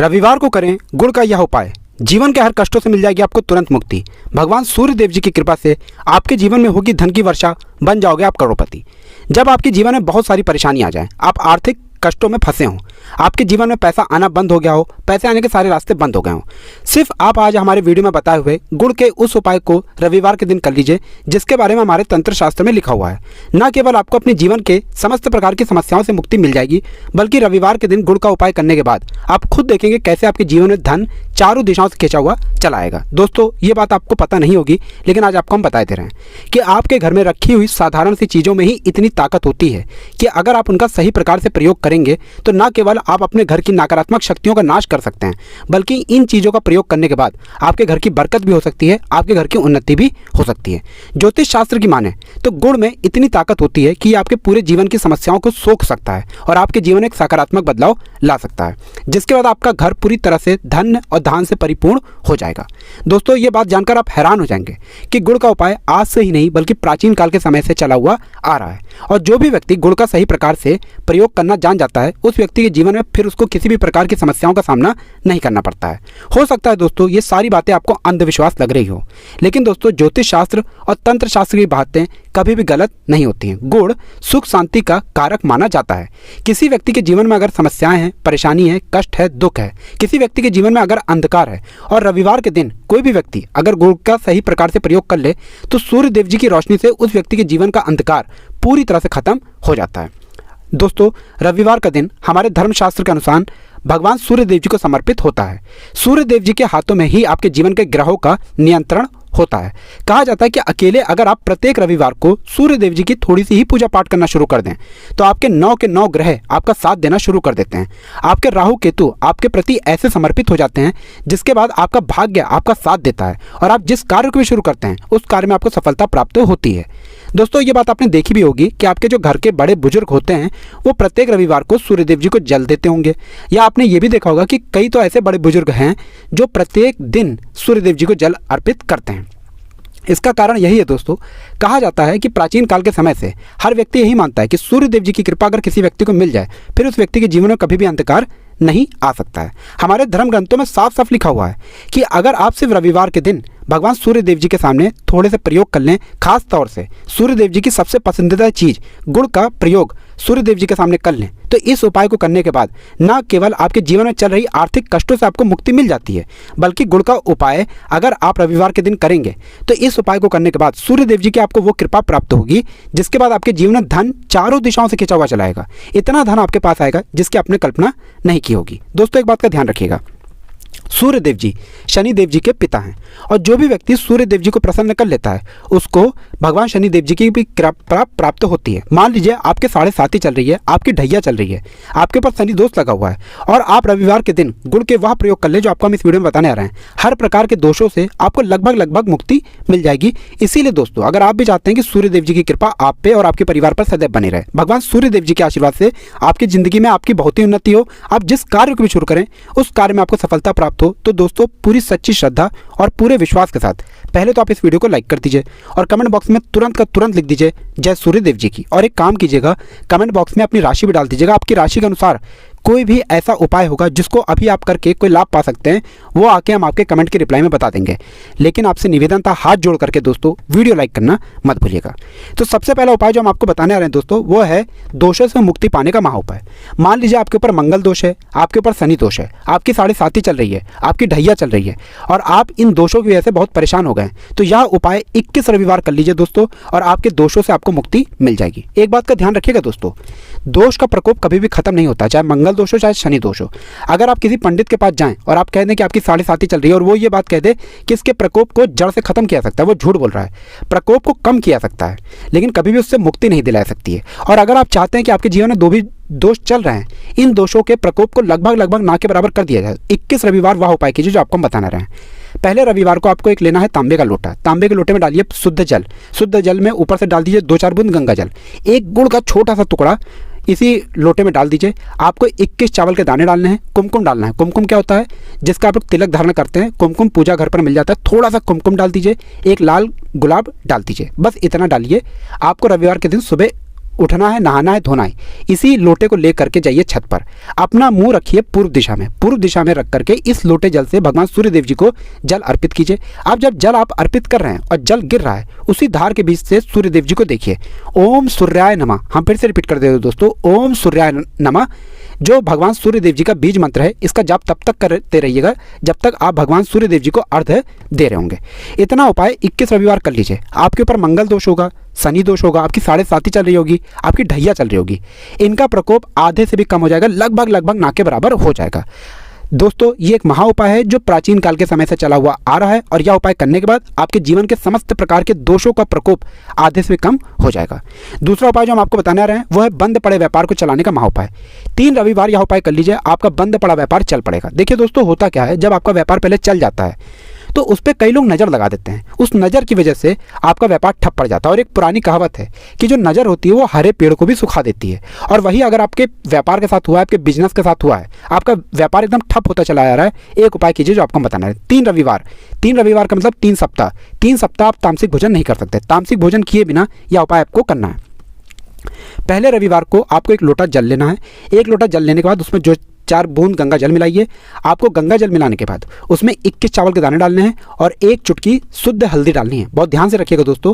रविवार को करें गुड़ का यह उपाय। जीवन के हर कष्टों से मिल जाएगी आपको तुरंत मुक्ति। भगवान सूर्य देव जी की कृपा से आपके जीवन में होगी धन की वर्षा, बन जाओगे आप करोड़पति। जब आपके जीवन में बहुत सारी परेशानी आ जाए, आप आर्थिक कष्टों में फंसे हों, आपके जीवन में पैसा आना बंद हो गया हो, पैसे आने के सारे रास्ते बंद हो गए हों, सिर्फ आप आज हमारे वीडियो में बताए हुए गुड़ के उस उपाय को रविवार के दिन कर लीजिए, जिसके बारे में हमारे तंत्र शास्त्र में लिखा हुआ है। न केवल आपको अपने जीवन के समस्त प्रकार की समस्याओं से मुक्ति मिल जाएगी, बल्कि रविवार के दिन गुड़ का उपाय करने के बाद आप खुद देखेंगे कैसे आपके जीवन में धन चारों दिशाओं से खींचा हुआ चला आएगा। दोस्तों, ये बात आपको पता नहीं होगी, लेकिन आज आपको हम बताए दे रहे हैं कि आपके घर में रखी हुई साधारण सी चीज़ों में ही इतनी ताकत होती है कि अगर आप उनका सही प्रकार से प्रयोग करेंगे तो न केवल आप अपने घर की नकारात्मक शक्तियों का नाश कर सकते हैं, बल्कि इन चीज़ों का प्रयोग करने के बाद आपके घर की बरकत भी हो सकती है, आपके घर की उन्नति भी हो सकती है। ज्योतिष शास्त्र की माने तो गुड़ में इतनी ताकत होती है कि आपके पूरे जीवन की समस्याओं को सोख सकता है और आपके जीवन में एक सकारात्मक बदलाव ला सकता है, जिसके बाद आपका घर पूरी तरह से धन और धान से परिपूर्ण हो जाएगा। दोस्तों, ये बात जानकर आप हैरान हो जाएंगे कि गुड़ का उपाय आज से ही नहीं बल्कि प्राचीन काल के समय से चला हुआ आ रहा है, और जो भी व्यक्ति गुड़ का सही प्रकार से प्रयोग करना जान जाता है, उस व्यक्ति के जीवन में फिर उसको किसी भी प्रकार की समस्याओं का सामना नहीं करना पड़ता है। हो सकता है दोस्तों ये सारी बातें आपको अंधविश्वास लग रही हो, लेकिन दोस्तों ज्योतिष शास्त्र और तंत्र शास्त्र की बातें कभी भी गलत नहीं होती हैं। गुड़ सुख शांति का कारक माना जाता है। किसी व्यक्ति के जीवन में अगर समस्याएं हैं, परेशानी है, कष्ट है, दुख है, किसी व्यक्ति के जीवन में अगर अंधकार है, और रविवार के दिन कोई भी व्यक्ति अगर गुड़ का सही प्रकार से प्रयोग कर ले, तो सूर्य देव जी की रोशनी से उस व्यक्ति के जीवन का अंधकार पूरी तरह से खत्म हो जाता है। दोस्तों, रविवार का दिन हमारे धर्मशास्त्र के अनुसार भगवान सूर्य देव जी को समर्पित होता है। सूर्य देव जी के हाथों में ही आपके जीवन के ग्रहों का नियंत्रण होता है। कहा जाता है कि अकेले अगर आप प्रत्येक रविवार को सूर्य देव जी की थोड़ी सी ही पूजा पाठ करना शुरू कर दें, तो आपके 9 के 9 ग्रह आपका साथ देना शुरू कर देते हैं। आपके राहु केतु आपके प्रति ऐसे समर्पित हो जाते हैं, जिसके बाद आपका भाग्य आपका साथ देता है और आप जिस कार्य को भी शुरू करते हैं उस कार्य में आपको सफलता प्राप्त होती है। दोस्तों, ये बात आपने देखी भी होगी कि आपके जो घर के बड़े बुजुर्ग होते हैं वो प्रत्येक रविवार को सूर्य देव जी को जल देते होंगे, या आपने ये भी देखा होगा कि कई तो ऐसे बड़े बुजुर्ग हैं जो प्रत्येक दिन सूर्य देव जी को जल अर्पित करते हैं। इसका कारण यही है दोस्तों, कहा जाता है कि प्राचीन काल के समय से हर व्यक्ति यही मानता है कि सूर्य देव जी की कृपा अगर किसी व्यक्ति को मिल जाए, फिर उस व्यक्ति के जीवन में कभी भी अंधकार नहीं आ सकता है। हमारे धर्म ग्रंथों में साफ साफ लिखा हुआ है कि अगर आप सिर्फ रविवार के दिन भगवान सूर्य देव जी के सामने थोड़े से प्रयोग कर लें, खास तौर से सूर्य देव जी की सबसे पसंदीदा चीज़ गुड़ का प्रयोग सूर्य देव जी के सामने कर लें, तो इस उपाय को करने के बाद न केवल आपके जीवन में चल रही आर्थिक कष्टों से आपको मुक्ति मिल जाती है, बल्कि गुड़ का उपाय अगर आप रविवार के दिन करेंगे तो इस उपाय को करने के बाद सूर्य देव जी की आपको वो कृपा प्राप्त होगी, जिसके बाद आपके जीवन में धन चारों दिशाओं से खिंचा हुआ चलाएगा। इतना धन आपके पास आएगा जिसकी आपने कल्पना नहीं की होगी। दोस्तों, एक बात का ध्यान रखिएगा, सूर्य देव जी शनि देव जी के पिता हैं, और जो भी व्यक्ति सूर्य देव जी को प्रसन्न कर लेता है उसको भगवान शनि देव जी की भी कृपा प्राप्त होती है। मान लीजिए आपके 7.5 चल रही है, आपकी ढैया चल रही है, आपके पास शनि दोष लगा हुआ है, और आप रविवार के दिन गुड़ के वह प्रयोग कर ले जो आपको हम इस वीडियो में बताने आ रहे हैं। हर प्रकार के दोषों से आपको लगभग मुक्ति मिल जाएगी। इसीलिए दोस्तों, अगर आप भी चाहते हैं कि सूर्य देव जी की कृपा आप पे और आपके परिवार पर सदैव बनी रहे, भगवान सूर्य देव जी के आशीर्वाद से आपकी जिंदगी में आपकी बहुत ही उन्नति हो, आप जिस कार्य को भी शुरू करें उस कार्य में आपको सफलता प्राप्त हो, तो दोस्तों पूरी सच्ची श्रद्धा और पूरे विश्वास के साथ पहले तो आप इस वीडियो को लाइक कर दीजिए और कमेंट बॉक्स में तुरंत का तुरंत लिख दीजिए जय सूर्य देव जी की। और एक काम कीजिएगा, कमेंट बॉक्स में अपनी राशि भी डाल दीजिएगा। आपकी राशि के अनुसार कोई भी ऐसा उपाय होगा जिसको अभी आप करके कोई लाभ पा सकते हैं, वो आके हम आपके कमेंट के रिप्लाई में बता देंगे। लेकिन आपसे निवेदन था, हाथ जोड़ करके दोस्तों वीडियो लाइक करना मत भूलिएगा। तो सबसे पहला उपाय जो हम आपको बताने आ रहे हैं दोस्तों, वो है दोषों से मुक्ति पाने का महाउपाय। मान लीजिए आपके ऊपर मंगल दोष है, आपके ऊपर शनि दोष है, आपकी 7.5 चल रही है, आपकी ढैया चल रही है, और आप इन दोषों की वजह से बहुत परेशान हो गए, तो यह उपाय 21 रविवार कर लीजिए दोस्तों, और आपके दोषों से आपको मुक्ति मिल जाएगी। एक बात का ध्यान रखिएगा दोस्तों, दोष का प्रकोप कभी भी खत्म नहीं होता, चाहे मंगल दोष हो चाहे शनि दोष हो। अगर आप किसी पंडित के पास जाएं और आप कह दें कि आपकी 7.5 चल रही है और वो ये बात कह दे कि इसके प्रकोप को जड़ से खत्म किया सकता है, वो झूठ बोल रहा है। प्रकोप को कम किया सकता है, लेकिन कभी भी उससे मुक्ति नहीं दिला सकती है। और अगर आप चाहते हैं कि आपके जीवन में दो भी दोष चल रहे हैं, इन दोषों के प्रकोप को लगभग ना के बराबर कर दिया जाए, 21 रविवार वह उपाय कीजिए जो आपको हम बताना रहे हैं। पहले रविवार को आपको एक लेना है तांबे का लोटा। तांबे के लोटे में डालिए शुद्ध जल, शुद्ध जल में ऊपर से डाल दीजिए 2-4 बूंद गंगा जल, एक गुड़ का छोटा सा टुकड़ा इसी लोटे में डाल दीजिए। आपको 21 चावल के दाने डालने हैं, कुमकुम डालना है। कुमकुम क्या होता है? जिसका आप लोग तिलक धारण करते हैं, कुमकुम पूजा घर पर मिल जाता है। थोड़ा सा कुमकुम डाल दीजिए, एक लाल गुलाब डाल दीजिए, बस इतना डालिए। आपको रविवार के दिन सुबह उठना है, नहाना है, धोना है, इसी लोटे को ले करके जाइए छत पर, अपना मुंह रखिए पूर्व दिशा में, पूर्व दिशा में रख करके इस लोटे जल से भगवान सूर्यदेव जी को जल अर्पित कीजिए। अब जब जल आप अर्पित कर रहे हैं और जल गिर रहा है, उसी धार के बीच से सूर्यदेव जी को देखिए, ओम सूर्याय नमः, हम फिर से रिपीट कर देते दोस्तों, ओम सूर्याय नमः, जो भगवान सूर्यदेव जी का बीज मंत्र है, इसका जाप तब तक करते रहिएगा जब तक आप भगवान सूर्यदेव जी को अर्घ्य दे रहे होंगे। इतना उपाय 21 रविवार कर लीजिए। आपके ऊपर मंगल दोष होगा, शनि दोष होगा, आपकी 7.5 चल रही होगी, आपकी ढैया चल रही होगी, इनका प्रकोप आधे से भी कम हो जाएगा, लगभग ना के बराबर हो जाएगा। दोस्तों ये एक महा उपाय है जो प्राचीन काल के समय से चला हुआ आ रहा है और यह उपाय करने के बाद आपके जीवन के समस्त प्रकार के दोषों का प्रकोप आधे से भी कम हो जाएगा। दूसरा उपाय जो हम आपको बताने आ रहे हैं वो है बंद पड़े व्यापार को चलाने का महा उपाय। 3 रविवार यह उपाय कर लीजिए, आपका बंद पड़ा व्यापार चल पड़ेगा। देखिए दोस्तों होता क्या है, जब आपका व्यापार पहले चल जाता है तो उस पर कई लोग नज़र लगा देते हैं, उस नज़र की वजह से आपका व्यापार ठप पड़ जाता है। और एक पुरानी कहावत है कि जो नज़र होती है वो हरे पेड़ को भी सुखा देती है, और वही अगर आपके व्यापार के साथ हुआ है, आपके बिजनेस के साथ हुआ है, आपका व्यापार एकदम ठप होता चला आ रहा है, एक उपाय कीजिए जो आपको बताना है। 3 रविवार का मतलब 3 सप्ताह, 3 सप्ताह आप तामसिक भोजन नहीं कर सकते। तामसिक भोजन किए बिना यह उपाय आपको करना है। पहले रविवार को आपको 1 लोटा जल लेना है। 1 लोटा जल लेने के बाद उसमें जो 4 बूंद गंगा जल मिलाइए। आपको गंगा जल मिलाने के बाद उसमें 21 चावल के दाने डालने हैं और 1 चुटकी शुद्ध हल्दी डालनी है। बहुत ध्यान से रखिएगा दोस्तों,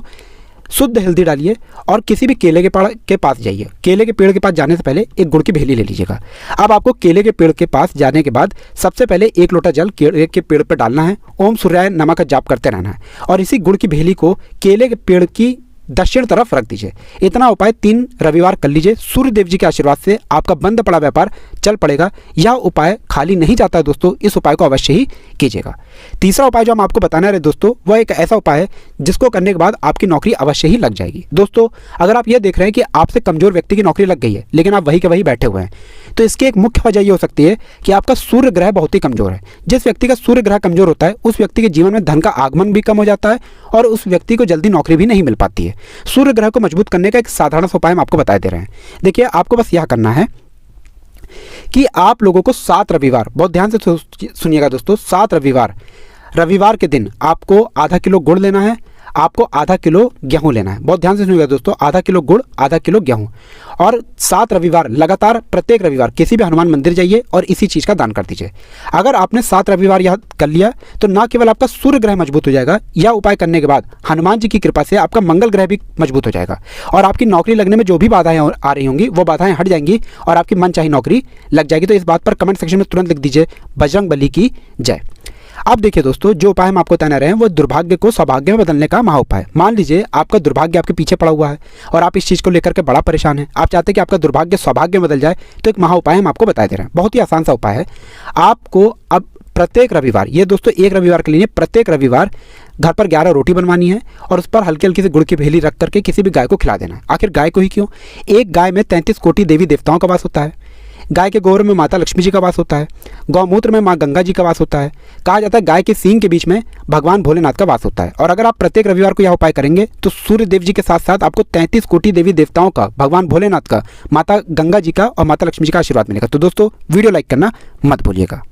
शुद्ध हल्दी डालिए और किसी भी केले के पेड़ के पास जाइए। केले के पेड़ के पास जाने से पहले एक गुड़ की भेली ले लीजिएगा। अब आपको केले के पेड़ के पास जाने के बाद सबसे पहले 1 लोटा जल केले के पेड़ पर डालना है, ओम सूर्याय नमः का जाप करते रहना है और इसी गुड़ की भेली को केले के पेड़ की दक्षिण तरफ रख दीजिए। इतना उपाय 3 रविवार कर लीजिए। सूर्यदेव जी के आशीर्वाद से आपका बंद पड़ा व्यापार चल पड़ेगा। यह उपाय खाली नहीं जाता है दोस्तों, इस उपाय को अवश्य ही कीजिएगा। तीसरा उपाय जो हम आपको बताने रहे दोस्तों, वह एक ऐसा उपाय है जिसको करने के बाद आपकी नौकरी अवश्य ही लग जाएगी। दोस्तों अगर आप ये देख रहे हैं कि आपसे कमजोर व्यक्ति की नौकरी लग गई है लेकिन आप वही के वही बैठे हुए हैं, तो इसकी एक मुख्य वजह ये हो सकती है कि आपका सूर्य ग्रह बहुत ही कमजोर है। जिस व्यक्ति का सूर्य ग्रह कमजोर होता है उस व्यक्ति के जीवन में धन का आगमन भी कम हो जाता है और उस व्यक्ति को जल्दी नौकरी भी नहीं मिल पाती है। सूर्य ग्रह को मजबूत करने का एक साधारण सा उपाय हम आपको बता दे रहे हैं। देखिए आपको बस यह करना है कि आप लोगों को 7 रविवार, बहुत ध्यान से सुनिएगा दोस्तों, 7 रविवार के दिन आपको आधा किलो गुड़ लेना है, आपको आधा किलो गेहूं लेना है। बहुत ध्यान से सुनिएगा दोस्तों, आधा किलो गुड़, आधा किलो गेहूं, और 7 रविवार लगातार प्रत्येक रविवार किसी भी हनुमान मंदिर जाइए और इसी चीज़ का दान कर दीजिए। अगर आपने 7 रविवार यह कर लिया तो न केवल आपका सूर्य ग्रह मजबूत हो जाएगा, यह उपाय करने के बाद हनुमान जी की कृपा से आपका मंगल ग्रह भी मजबूत हो जाएगा और आपकी नौकरी लगने में जो भी बाधाएं आ रही होंगी वो बाधाएं हट जाएंगी और आपकी मनचाही नौकरी लग जाएगी। तो इस बात पर कमेंट सेक्शन में तुरंत लिख दीजिए बजरंग बली की जय। अब देखिए दोस्तों, जो उपाय हम आपको बताने रहे हैं वो दुर्भाग्य को सौभाग्य में बदलने का महा उपाय। मान लीजिए आपका दुर्भाग्य आपके पीछे पड़ा हुआ है और आप इस चीज़ को लेकर के बड़ा परेशान हैं, आप चाहते हैं कि आपका दुर्भाग्य सौभाग्य में बदल जाए, तो एक महा उपाय हम आपको बता दे रहे हैं। बहुत ही आसान सा उपाय है। आपको अब प्रत्येक रविवार, ये दोस्तों 1 रविवार के लिए, प्रत्येक रविवार घर पर 11 रोटी बनवानी है और उस पर हल्की हल्की सी गुड़ की भेली रख करके किसी भी गाय को खिला देना है। आखिर गाय को ही क्यों? एक गाय में 33 कोटि देवी देवताओं का वास होता है। गाय के गोबर में माता लक्ष्मी जी का वास होता है, गौमूत्र में माँ गंगा जी का वास होता है। कहा जाता है गाय के सींग के बीच में भगवान भोलेनाथ का वास होता है। और अगर आप प्रत्येक रविवार को यह उपाय करेंगे तो सूर्य देव जी के साथ साथ आपको 33 कोटि देवी देवताओं का, भगवान भोलेनाथ का, माता गंगा जी का और माता लक्ष्मी जी का आशीर्वाद मिलेगा। तो दोस्तों वीडियो लाइक करना मत भूलिएगा।